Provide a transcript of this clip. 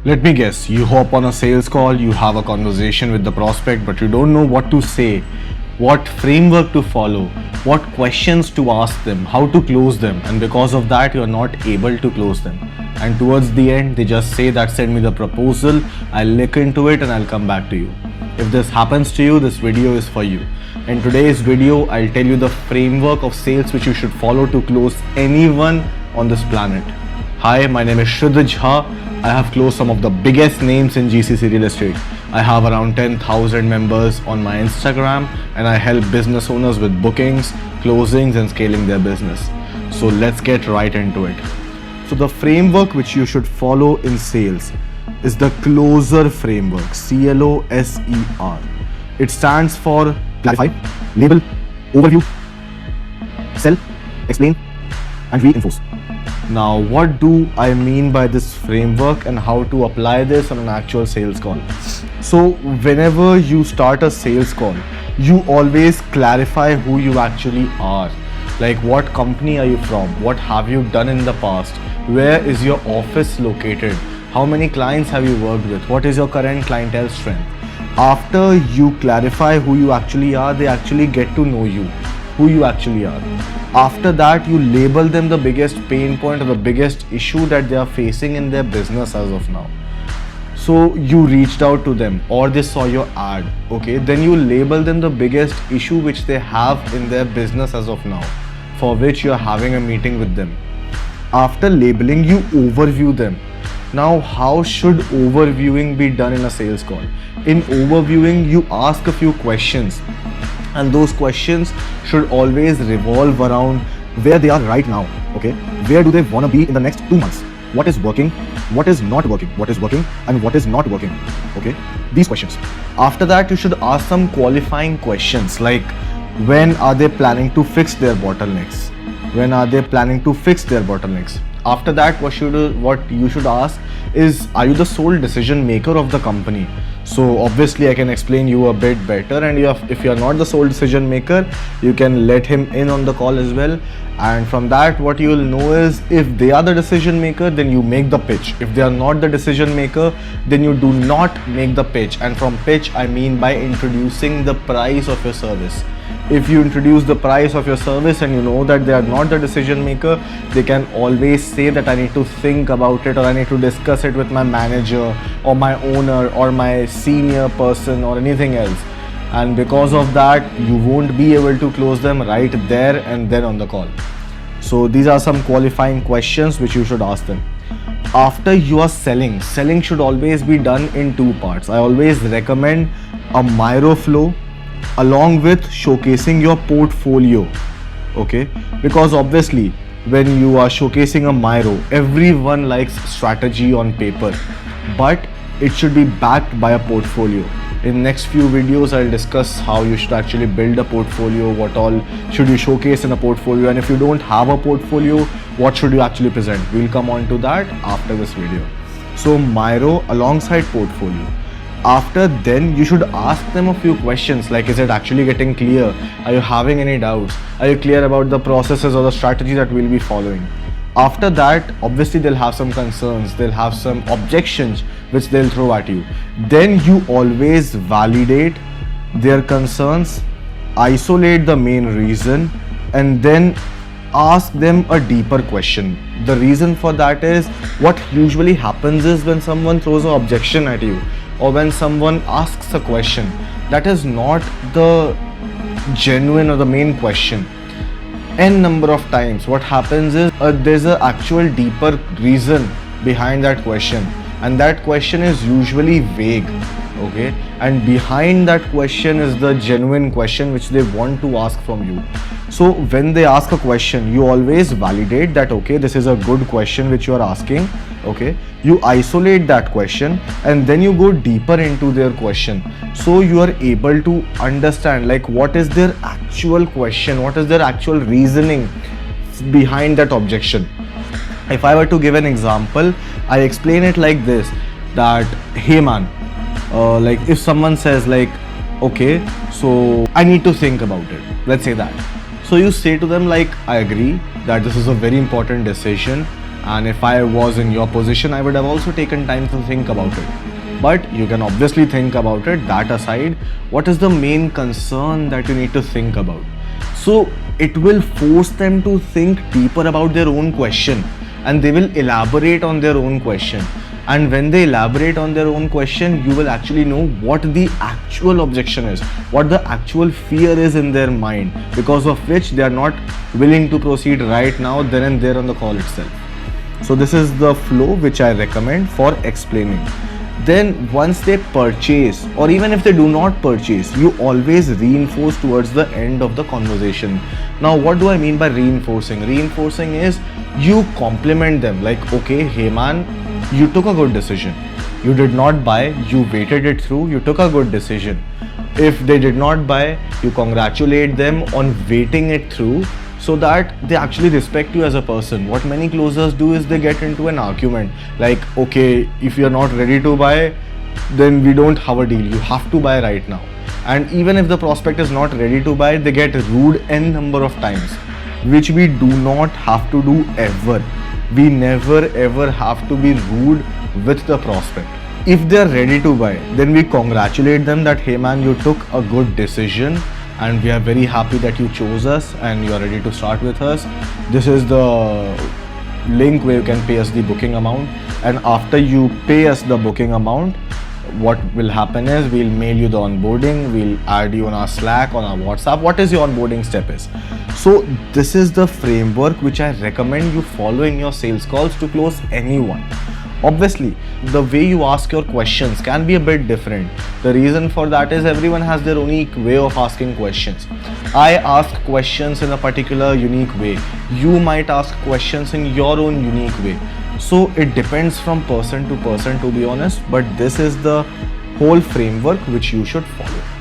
Let me guess, you hop on a sales call, you have a conversation with the prospect, but you don't know what to say, what framework to follow, what questions to ask them, how to close them, and because of that, you're not able to close them. And towards the end, they just say that send me the proposal, I'll look into it and I'll come back to you. If this happens to you, this video is for you. In today's video, I'll tell you the framework of sales which you should follow to close anyone on this planet. Hi, my name is Shuddha Jha. I have closed some of the biggest names in GCC real estate. I have around 10,000 members on my Instagram and I help business owners with bookings, closings and scaling their business. So let's get right into it. So the framework which you should follow in sales is the closer framework, CLOSER. It stands for clarify, label, overview, sell, explain and reinforce. Now, what do I mean by this framework and how to apply this on an actual sales call? So, whenever you start a sales call, you always clarify who you actually are. Like, what company are you from? What have you done in the past? Where is your office located? How many clients have you worked with? What is your current clientele strength? After you clarify who you actually are, they actually get to know you, who you actually are. After that, you label them the biggest pain point or the biggest issue that they are facing in their business as of now. So you reached out to them or they saw your ad, okay? Then you label them the biggest issue which they have in their business as of now, for which you are having a meeting with them. After labeling, you overview them. Now, how should overviewing be done in a sales call? In overviewing, you ask a few questions. And those questions should always revolve around where they are right now, okay? Where do they want to be in the next 2 months? What is working? What is not working? What is working and what is not working, okay? These questions. After that, you should ask some qualifying questions like when are they planning to fix their bottlenecks? When are they planning to fix their bottlenecks? After that, what you should ask is, are you the sole decision maker of the company? So obviously I can explain you a bit better, and if you are not the sole decision maker, you can let him in on the call as well. And from that, what you will know is if they are the decision maker, then you make the pitch. If they are not the decision maker, then you do not make the pitch. And from pitch, I mean by introducing the price of your service. If you introduce the price of your service and you know that they are not the decision maker, they can always say that I need to think about it, or I need to discuss it with my manager or my owner or my senior person or anything else. And because of that, you won't be able to close them right there and then on the call. So these are some qualifying questions which you should ask them. After you are selling should always be done in 2 parts. I always recommend a Miro flow along with showcasing your portfolio, okay? Because obviously when you are showcasing a Miro, everyone likes strategy on paper, but it should be backed by a portfolio. In next few videos, I'll discuss how you should actually build a portfolio, what all should you showcase in a portfolio, and if you don't have a portfolio, what should you actually present? We'll come on to that after this video. So Miro alongside portfolio. After then, you should ask them a few questions like, is it actually getting clear? Are you having any doubts? Are you clear about the processes or the strategy that we'll be following? After that, obviously they'll have some concerns, they'll have some objections which they'll throw at you. Then you always validate their concerns, isolate the main reason, and then ask them a deeper question. The reason for that is, what usually happens is when someone throws an objection at you, or when someone asks a question, that is not the genuine or the main question. N number of times what happens is there's an actual deeper reason behind that question, and that question is usually vague, okay? And behind that question is the genuine question which they want to ask from you. So when they ask a question, you always validate that, okay, this is a good question which you are asking, okay? You isolate that question and then you go deeper into their question. So you are able to understand like what is their actual question, what is their actual reasoning behind that objection. If I were to give an example, I explain it like this, that, hey man, like if someone says like, okay, so I need to think about it, let's say that. So you say to them like, I agree that this is a very important decision And if I was in your position, I would have also taken time to think about it. But you can obviously think about it. That aside, what is the main concern that you need to think about? So it will force them to think deeper about their own question, and they will elaborate on their own question. And when they elaborate on their own question, you will actually know what the actual objection is, what the actual fear is in their mind, because of which they are not willing to proceed right now, then and there on the call itself. So this is the flow which I recommend for explaining. Then once they purchase, or even if they do not purchase, you always reinforce towards the end of the conversation. Now what do I mean by reinforcing? Reinforcing is you compliment them, like, okay, hey man, you took a good decision. You did not buy, you waited it through, you took a good decision. If they did not buy, you congratulate them on waiting it through, so that they actually respect you as a person. What many closers do is they get into an argument, like, okay, if you're not ready to buy, then we don't have a deal, you have to buy right now. And even if the prospect is not ready to buy, they get rude n number of times, which we do not have to do ever. We never ever have to be rude with the prospect. If they're ready to buy, then we congratulate them that, hey man, you took a good decision, and we are very happy that you chose us and you are ready to start with us. This is the link where you can pay us the booking amount, and after you pay us the booking amount, what will happen is we'll mail you the onboarding, we'll add you on our Slack, on our WhatsApp, what is your onboarding step is. So this is the framework which I recommend you follow in your sales calls to close anyone. Obviously, the way you ask your questions can be a bit different. The reason for that is everyone has their unique way of asking questions. I ask questions in a particular unique way. You might ask questions in your own unique way. So it depends from person to person, to be honest, but this is the whole framework which you should follow.